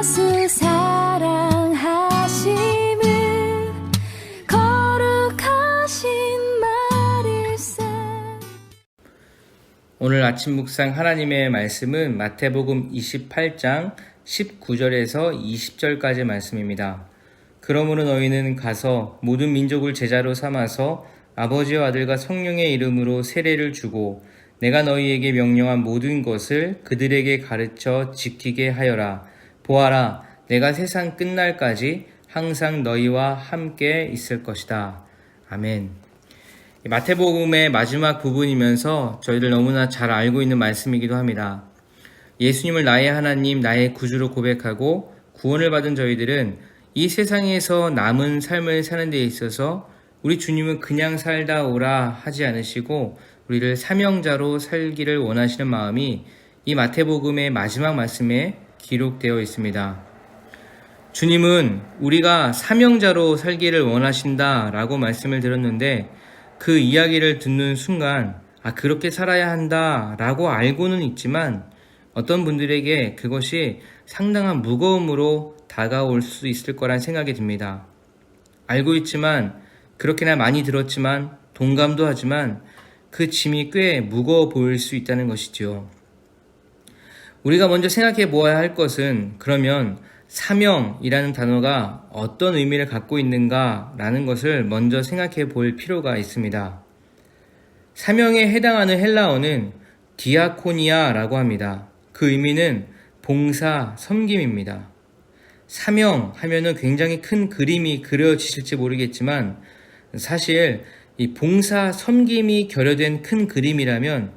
예수 사랑하심을 거룩하신 말일세. 오늘 아침 묵상 하나님의 말씀은 마태복음 28장 19절에서 20절까지 말씀입니다. 그러므로 너희는 가서 모든 민족을 제자로 삼아서 아버지와 아들과 성령의 이름으로 세례를 주고 내가 너희에게 명령한 모든 것을 그들에게 가르쳐 지키게 하여라. 보아라, 내가 세상 끝날까지 항상 너희와 함께 있을 것이다. 아멘. 마태복음의 마지막 부분이면서 저희들 너무나 잘 알고 있는 말씀이기도 합니다. 예수님을 나의 하나님, 나의 구주로 고백하고 구원을 받은 저희들은 이 세상에서 남은 삶을 사는 데 있어서 우리 주님은 그냥 살다 오라 하지 않으시고 우리를 사명자로 살기를 원하시는 마음이 이 마태복음의 마지막 말씀에 기록되어 있습니다. 주님은 우리가 사명자로 살기를 원하신다라고 말씀을 드렸는데 그 이야기를 듣는 순간 그렇게 살아야 한다라고 알고는 있지만 어떤 분들에게 그것이 상당한 무거움으로 다가올 수 있을 거란 생각이 듭니다. 알고 있지만 그렇게나 많이 들었지만 동감도 하지만 그 짐이 꽤 무거워 보일 수 있다는 것이죠. 우리가 먼저 생각해 보아야 할 것은 그러면 사명이라는 단어가 어떤 의미를 갖고 있는가라는 것을 먼저 생각해 볼 필요가 있습니다. 사명에 해당하는 헬라어는 디아코니아라고 합니다. 그 의미는 봉사, 섬김입니다. 사명 하면은 굉장히 큰 그림이 그려지실지 모르겠지만 사실 이 봉사, 섬김이 결여된 큰 그림이라면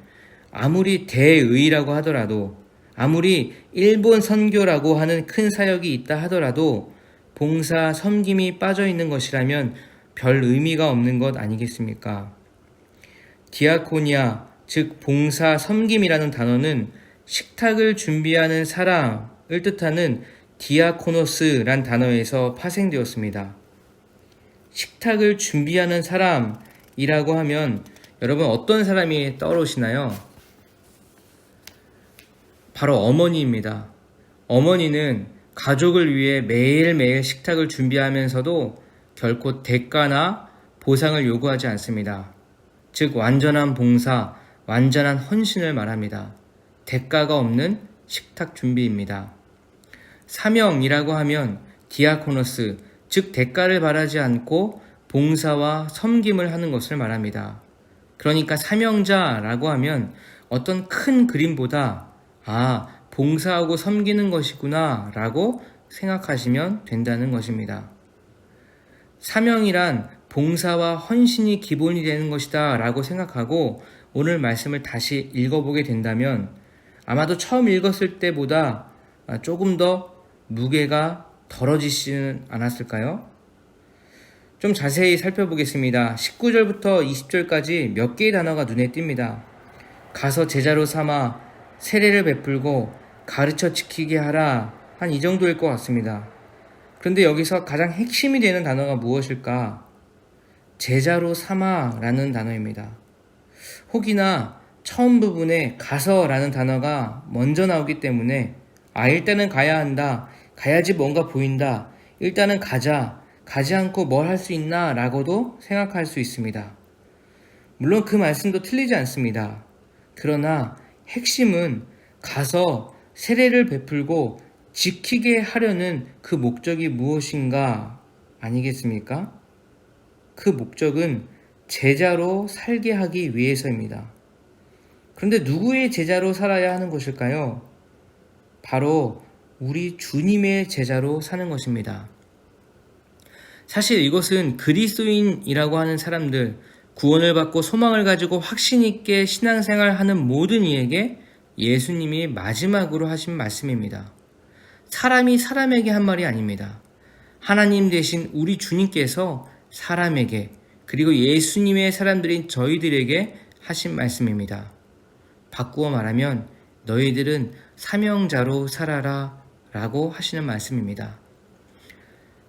아무리 대의라고 하더라도 아무리 일본 선교라고 하는 큰 사역이 있다 하더라도 봉사, 섬김이 빠져있는 것이라면 별 의미가 없는 것 아니겠습니까? 디아코니아, 즉 봉사, 섬김이라는 단어는 식탁을 준비하는 사람을 뜻하는 디아코노스란 단어에서 파생되었습니다. 식탁을 준비하는 사람이라고 하면 여러분 어떤 사람이 떠오르시나요? 바로 어머니입니다. 어머니는 가족을 위해 매일매일 식탁을 준비하면서도 결코 대가나 보상을 요구하지 않습니다. 즉 완전한 봉사, 완전한 헌신을 말합니다. 대가가 없는 식탁 준비입니다. 사명이라고 하면 디아코노스, 즉 대가를 바라지 않고 봉사와 섬김을 하는 것을 말합니다. 그러니까 사명자라고 하면 어떤 큰 그림보다 봉사하고 섬기는 것이구나 라고 생각하시면 된다는 것입니다. 사명이란 봉사와 헌신이 기본이 되는 것이다 라고 생각하고 오늘 말씀을 다시 읽어보게 된다면 아마도 처음 읽었을 때보다 조금 더 무게가 덜어지지는 않았을까요? 좀 자세히 살펴보겠습니다. 19절부터 20절까지 몇 개의 단어가 눈에 띕니다. 가서 제자로 삼아 세례를 베풀고 가르쳐 지키게 하라, 한 이 정도일 것 같습니다. 그런데 여기서 가장 핵심이 되는 단어가 무엇일까? 제자로 삼아 라는 단어입니다. 혹이나 처음 부분에 가서 라는 단어가 먼저 나오기 때문에 일단은 가야 한다, 가야지 뭔가 보인다, 일단은 가지 않고 뭘 할 수 있나 라고도 생각할 수 있습니다. 물론 그 말씀도 틀리지 않습니다. 그러나 핵심은 가서 세례를 베풀고 지키게 하려는 그 목적이 무엇인가 아니겠습니까? 그 목적은 제자로 살게 하기 위해서입니다. 그런데 누구의 제자로 살아야 하는 것일까요? 바로 우리 주님의 제자로 사는 것입니다. 사실 이것은 그리스도인이라고 하는 사람들, 구원을 받고 소망을 가지고 확신 있게 신앙생활하는 모든 이에게 예수님이 마지막으로 하신 말씀입니다. 사람이 사람에게 한 말이 아닙니다. 하나님 대신 우리 주님께서 사람에게, 그리고 예수님의 사람들인 저희들에게 하신 말씀입니다. 바꾸어 말하면 너희들은 사명자로 살아라 라고 하시는 말씀입니다.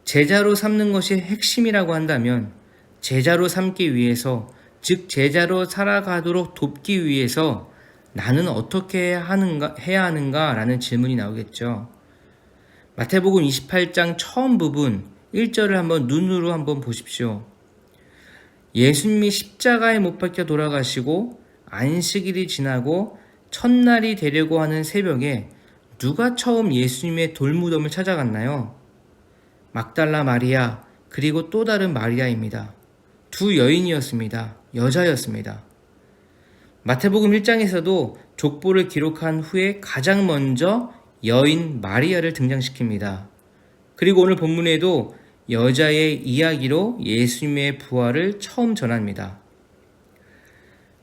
제자로 삼는 것이 핵심이라고 한다면 제자로 삼기 위해서, 즉 제자로 살아가도록 돕기 위해서 나는 어떻게 해야 하는가 라는 질문이 나오겠죠. 마태복음 28장 처음 부분 1절을 한번 눈으로 한번 보십시오. 예수님이 십자가에 못 박혀 돌아가시고 안식일이 지나고 첫날이 되려고 하는 새벽에 누가 처음 예수님의 돌무덤을 찾아갔나요? 막달라 마리아 그리고 또 다른 마리아입니다. 두 여인이었습니다. 여자였습니다. 마태복음 1장에서도 족보를 기록한 후에 가장 먼저 여인 마리아를 등장시킵니다. 그리고 오늘 본문에도 여자의 이야기로 예수님의 부활을 처음 전합니다.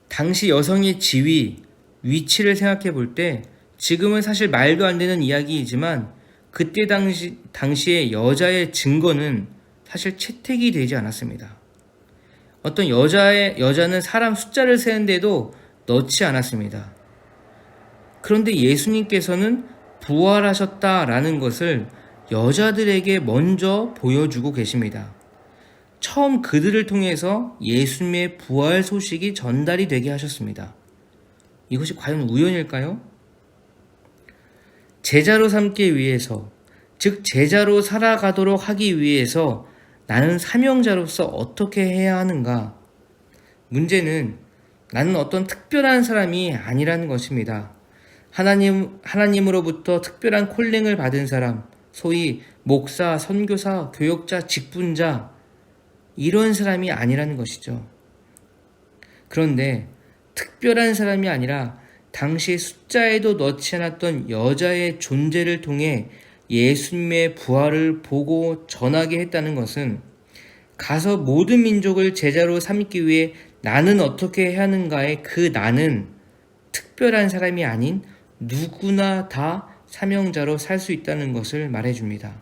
당시 여성의 지위, 위치를 생각해 볼 때 지금은 사실 말도 안 되는 이야기이지만 그때 당시의 여자의 증거는 사실 채택이 되지 않았습니다. 어떤 여자는 사람 숫자를 세는데도 넣지 않았습니다. 그런데 예수님께서는 부활하셨다라는 것을 여자들에게 먼저 보여주고 계십니다. 처음 그들을 통해서 예수님의 부활 소식이 전달이 되게 하셨습니다. 이것이 과연 우연일까요? 제자로 삼기 위해서, 즉 제자로 살아가도록 하기 위해서 나는 사명자로서 어떻게 해야 하는가? 문제는 나는 어떤 특별한 사람이 아니라는 것입니다. 하나님으로부터 특별한 콜링을 받은 사람, 소위 목사, 선교사, 교역자, 직분자, 이런 사람이 아니라는 것이죠. 그런데 특별한 사람이 아니라 당시 숫자에도 넣지 않았던 여자의 존재를 통해 예수님의 부활을 보고 전하게 했다는 것은 가서 모든 민족을 제자로 삼기 위해 나는 어떻게 해야 하는가의 그 나는 특별한 사람이 아닌 누구나 다 사명자로 살 수 있다는 것을 말해줍니다.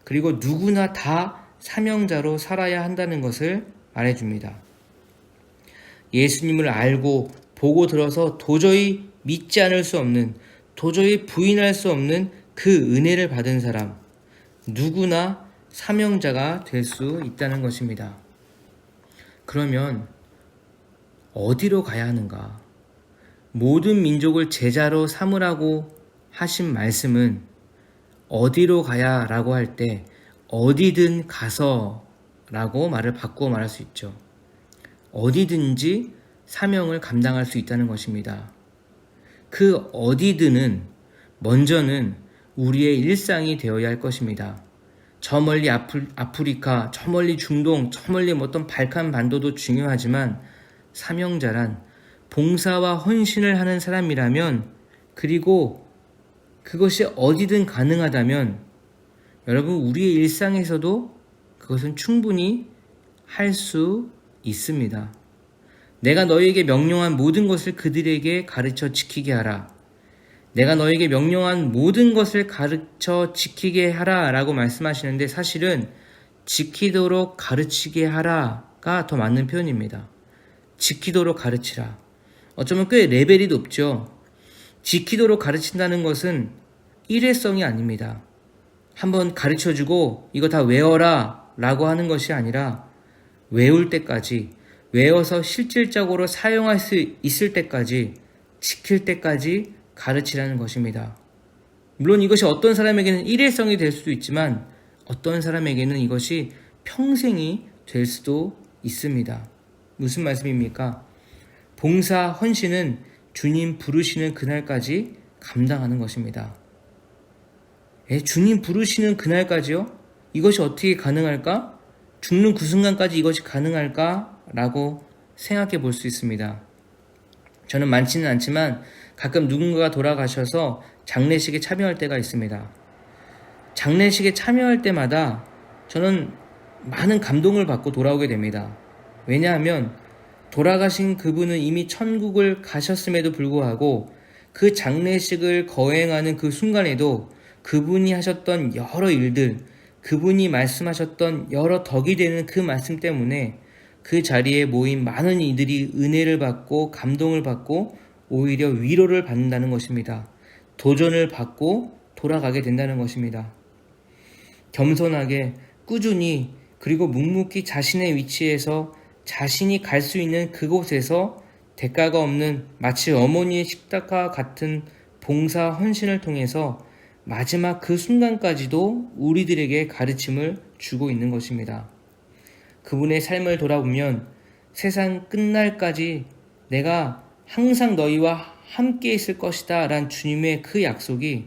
그리고 누구나 다 사명자로 살아야 한다는 것을 말해줍니다. 예수님을 알고 보고 들어서 도저히 믿지 않을 수 없는, 도저히 부인할 수 없는 그 은혜를 받은 사람, 누구나 사명자가 될 수 있다는 것입니다. 그러면 어디로 가야 하는가? 모든 민족을 제자로 삼으라고 하신 말씀은 어디로 가야 라고 할 때 어디든 가서 라고 말을 바꾸어 말할 수 있죠. 어디든지 사명을 감당할 수 있다는 것입니다. 그 어디든은 먼저는 우리의 일상이 되어야 할 것입니다. 저 멀리 아프리카, 저 멀리 중동, 저 멀리 어떤 발칸 반도도 중요하지만 사명자란 봉사와 헌신을 하는 사람이라면, 그리고 그것이 어디든 가능하다면 여러분 우리의 일상에서도 그것은 충분히 할 수 있습니다. 내가 너희에게 명령한 모든 것을 그들에게 가르쳐 지키게 하라. 내가 너희에게 명령한 모든 것을 가르쳐 지키게 하라 라고 말씀하시는데 사실은 지키도록 가르치게 하라가 더 맞는 표현입니다. 지키도록 가르치라. 어쩌면 꽤 레벨이 높죠. 지키도록 가르친다는 것은 일회성이 아닙니다. 한번 가르쳐주고 이거 다 외워라 라고 하는 것이 아니라 외울 때까지, 외워서 실질적으로 사용할 수 있을 때까지, 지킬 때까지 가르치라는 것입니다. 물론 이것이 어떤 사람에게는 일회성이 될 수도 있지만 어떤 사람에게는 이것이 평생이 될 수도 있습니다. 무슨 말씀입니까? 봉사, 헌신은 주님 부르시는 그날까지 감당하는 것입니다. 주님 부르시는 그날까지요? 이것이 어떻게 가능할까? 죽는 그 순간까지 이것이 가능할까? 라고 생각해 볼 수 있습니다. 저는 많지는 않지만 가끔 누군가가 돌아가셔서 장례식에 참여할 때가 있습니다. 장례식에 참여할 때마다 저는 많은 감동을 받고 돌아오게 됩니다. 왜냐하면 돌아가신 그분은 이미 천국을 가셨음에도 불구하고 그 장례식을 거행하는 그 순간에도 그분이 하셨던 여러 일들, 그분이 말씀하셨던 여러 덕이 되는 그 말씀 때문에 그 자리에 모인 많은 이들이 은혜를 받고 감동을 받고 오히려 위로를 받는다는 것입니다. 도전을 받고 돌아가게 된다는 것입니다. 겸손하게 꾸준히 그리고 묵묵히 자신의 위치에서 자신이 갈 수 있는 그곳에서 대가가 없는 마치 어머니의 식탁과 같은 봉사 헌신을 통해서 마지막 그 순간까지도 우리들에게 가르침을 주고 있는 것입니다. 그분의 삶을 돌아보면 세상 끝날까지 내가 항상 너희와 함께 있을 것이다 라는 주님의 그 약속이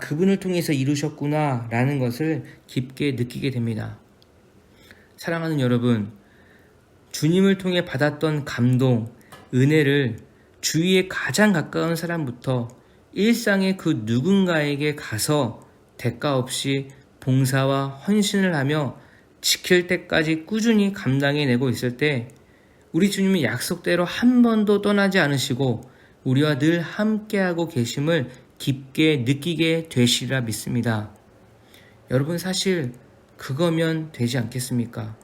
그분을 통해서 이루셨구나 라는 것을 깊게 느끼게 됩니다. 사랑하는 여러분, 주님을 통해 받았던 감동, 은혜를 주위에 가장 가까운 사람부터 일상의 그 누군가에게 가서 대가 없이 봉사와 헌신을 하며 지킬 때까지 꾸준히 감당해내고 있을 때 우리 주님이 약속대로 한 번도 떠나지 않으시고 우리와 늘 함께하고 계심을 깊게 느끼게 되시리라 믿습니다. 여러분, 사실 그거면 되지 않겠습니까?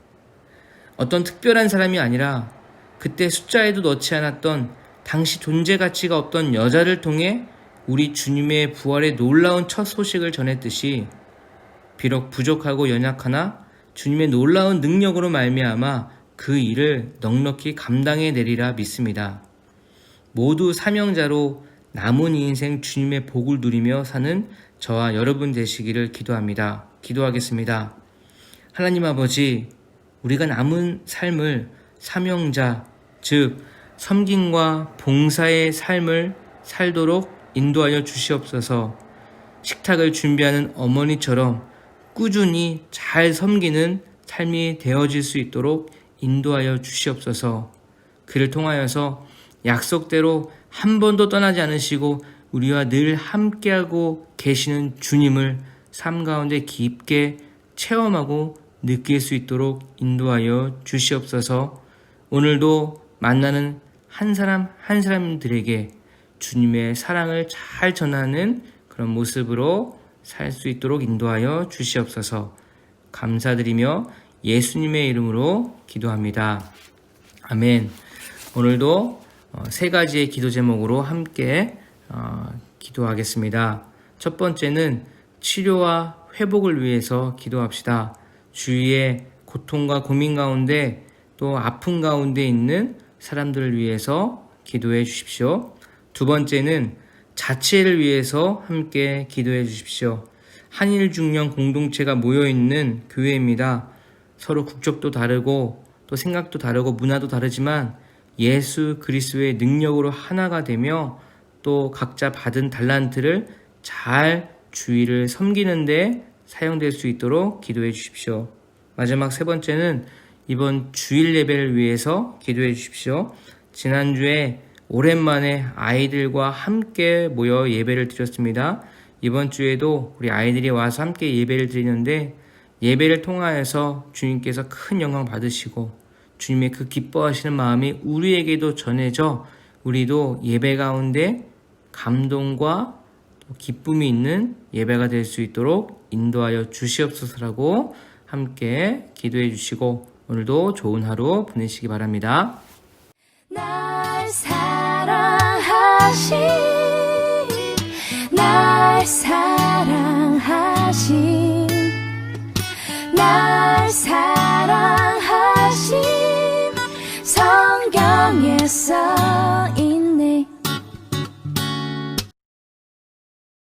어떤 특별한 사람이 아니라 그때 숫자에도 넣지 않았던 당시 존재 가치가 없던 여자를 통해 우리 주님의 부활의 놀라운 첫 소식을 전했듯이 비록 부족하고 연약하나 주님의 놀라운 능력으로 말미암아 그 일을 넉넉히 감당해 내리라 믿습니다. 모두 사명자로 남은 인생 주님의 복을 누리며 사는 저와 여러분 되시기를 기도합니다. 기도하겠습니다. 하나님 아버지, 우리가 남은 삶을 사명자, 즉 섬김과 봉사의 삶을 살도록 인도하여 주시옵소서. 식탁을 준비하는 어머니처럼 꾸준히 잘 섬기는 삶이 되어질 수 있도록 인도하여 주시옵소서. 그를 통하여서 약속대로 한 번도 떠나지 않으시고 우리와 늘 함께하고 계시는 주님을 삶 가운데 깊게 체험하고 느낄 수 있도록 인도하여 주시옵소서. 오늘도 만나는 한 사람 한 사람들에게 주님의 사랑을 잘 전하는 그런 모습으로 살 수 있도록 인도하여 주시옵소서. 감사드리며 예수님의 이름으로 기도합니다. 아멘. 오늘도 세 가지의 기도 제목으로 함께 기도하겠습니다. 첫 번째는 치료와 회복을 위해서 기도합시다. 주위의 고통과 고민 가운데 또 아픔 가운데 있는 사람들을 위해서 기도해 주십시오. 두 번째는 자치를 위해서 함께 기도해 주십시오. 한일 중령 공동체가 모여있는 교회입니다. 서로 국적도 다르고 또 생각도 다르고 문화도 다르지만 예수 그리스도의 능력으로 하나가 되며 또 각자 받은 달란트를 잘 주위를 섬기는 데 사용될 수 있도록 기도해 주십시오. 마지막 세 번째는 이번 주일 예배를 위해서 기도해 주십시오. 지난주에 오랜만에 아이들과 함께 모여 예배를 드렸습니다. 이번 주에도 우리 아이들이 와서 함께 예배를 드리는데 예배를 통하여서 주님께서 큰 영광 받으시고 주님의 그 기뻐하시는 마음이 우리에게도 전해져 우리도 예배 가운데 감동과 기쁨이 있는 예배가 될 수 있도록 인도하여 주시옵소서라고 함께 기도해 주시고 오늘도 좋은 하루 보내시기 바랍니다. 날 사랑하신 날 사랑하신 날 사랑하신